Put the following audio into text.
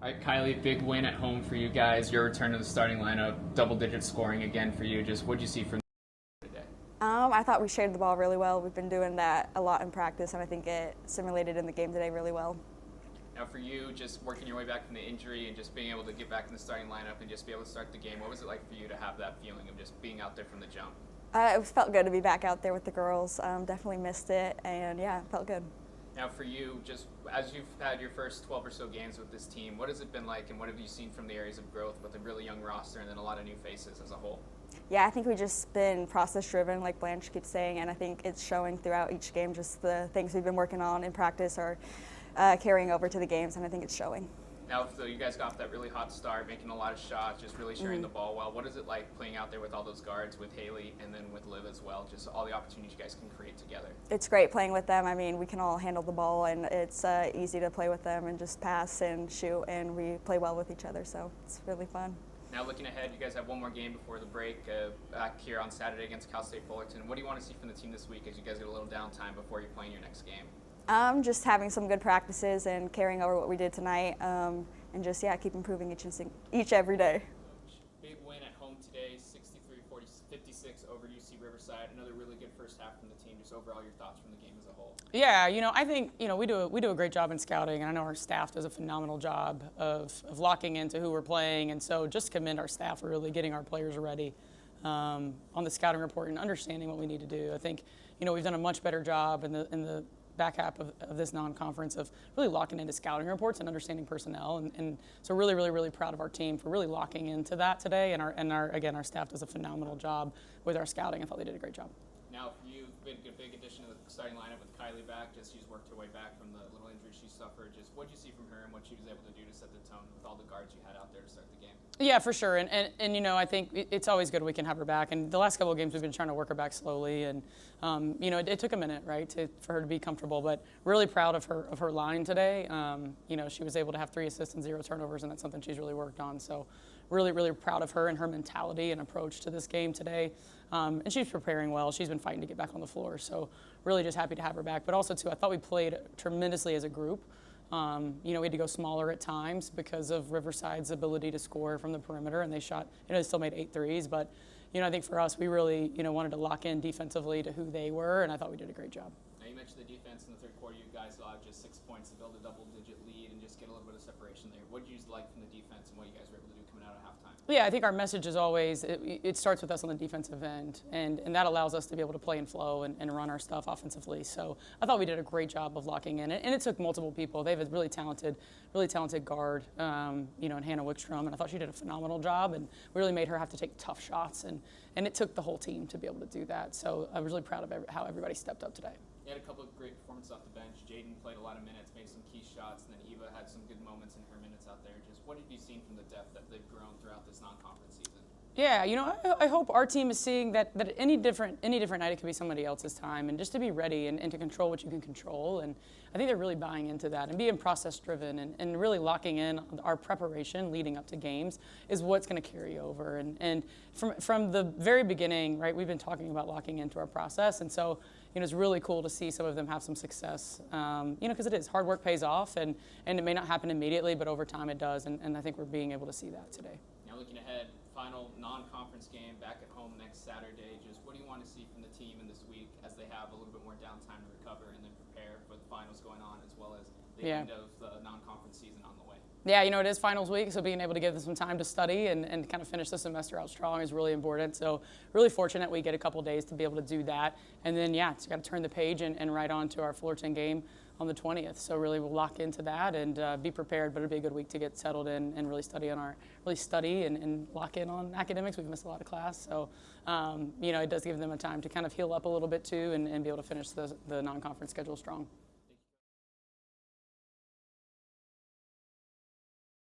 All right, Kylie, big win at home for you guys. Your return to the starting lineup, double-digit scoring again for you. Just what'd you see from today? I thought we shared the ball really well. We've been doing that a lot in practice, and I think it simulated in the game today really well. Now, for you, just working your way back from the injury and just being able to get back in the starting lineup and just be able to start the game, what was it like for you to have that feeling of just being out there from the jump? It felt good to be back out there with the girls. Definitely missed it, and yeah, it felt good. Now, for you, just as you've had your first 12 or so games with this team, what has it been like, and what have you seen from the areas of growth with a really young roster and then a lot of new faces as a whole? Yeah, I think we've just been process-driven, like Blanche keeps saying, and I think it's showing throughout each game. Just the things we've been working on in practice are carrying over to the games, and I think it's showing. Now, so you guys got off that really hot start, making a lot of shots, just really sharing the ball well. What is it like playing out there with all those guards, with Haley and then with Liv as well? Just all the opportunities you guys can create together. It's great playing with them. I mean, we can all handle the ball, and it's easy to play with them and just pass and shoot, and we play well with each other, so it's really fun. Now, looking ahead, you guys have one more game before the break back here on Saturday against Cal State Fullerton. What do you want to see from the team this week as you guys get a little downtime before you're playing your next game? Just having some good practices and carrying over what we did tonight, and just, yeah, keep improving each every day. Big win at home today, 63-56 over UC Riverside. Another really good first half from the team. Just overall, your thoughts from the game as a whole? Yeah, I think we do a great job in scouting, and I know our staff does a phenomenal job of locking into who we're playing, and so just commend our staff for really getting our players ready on the scouting report and understanding what we need to do. I think we've done a much better job in the back half of this non-conference of really locking into scouting reports and understanding personnel, and so really proud of our team for really locking into that today, and our staff does a phenomenal job with our scouting. I thought they did a great job. Now, for you, big addition to the starting lineup with Kylie back. Just she's worked her way back from the little injury she suffered. Just what did you see from her and what she was able to do to set the tone with all the guards you had out there to start the game? Yeah, for sure, and I think it's always good we can have her back. And the last couple of games we've been trying to work her back slowly, and it took a minute, right, for her to be comfortable. But really proud of her line today. She was able to have 3 assists and 0 turnovers, and that's something she's really worked on. So really proud of her and her mentality and approach to this game today. And she's preparing well. She's been fighting to get back on the floor. So really just happy to have her back. But also, too, I thought we played tremendously as a group. We had to go smaller at times because of Riverside's ability to score from the perimeter, and they shot, they still made 8 threes. But, I think for us, we really, wanted to lock in defensively to who they were, and I thought we did a great job. Now, you mentioned the defense in the third quarter. You guys allowed just 6 points to build a double-digit lead and just get a little bit of separation there. What did you like from the defense and what you guys were able to do coming out of halftime? Yeah, I think our message is always, it starts with us on the defensive end, and that allows us to be able to play and flow and run our stuff offensively. So I thought we did a great job of locking in, and it took multiple people. They have a really talented guard, in Hannah Wickstrom, and I thought she did a phenomenal job, and we really made her have to take tough shots, and it took the whole team to be able to do that. So I was really proud of how everybody stepped up today. You had a couple of great performances off the bench. Jaden played a lot of minutes, made some key shots, and then Eva had some good moments in her minutes out there. Just what have you seen from the depth that they've grown throughout this non-conference season? Yeah, I hope our team is seeing that any different night it could be somebody else's time, and just to be ready and to control what you can control. And I think they're really buying into that and being process-driven and really locking in our preparation leading up to games is what's going to carry over. And from the very beginning, right, we've been talking about locking into our process, and so it's really cool to see some of them have some success, because it is. Hard work pays off, and it may not happen immediately, but over time it does, and I think we're being able to see that today. Now looking ahead, final non-conference game back at home next Saturday. Just what do you want to see from the team in this week as they have a little bit more downtime to recover and then prepare for the finals going on as well as the end of the non-conference season on the way? Yeah, it is finals week, so being able to give them some time to study and kind of finish the semester out strong is really important. So really fortunate we get a couple days to be able to do that. And then, just got to turn the page and right on to our Fullerton game on the 20th. So really we'll lock into that and be prepared, but it'll be a good week to get settled in and really study and lock in on academics. We've missed a lot of class. So, it does give them a time to kind of heal up a little bit too and be able to finish the non-conference schedule strong.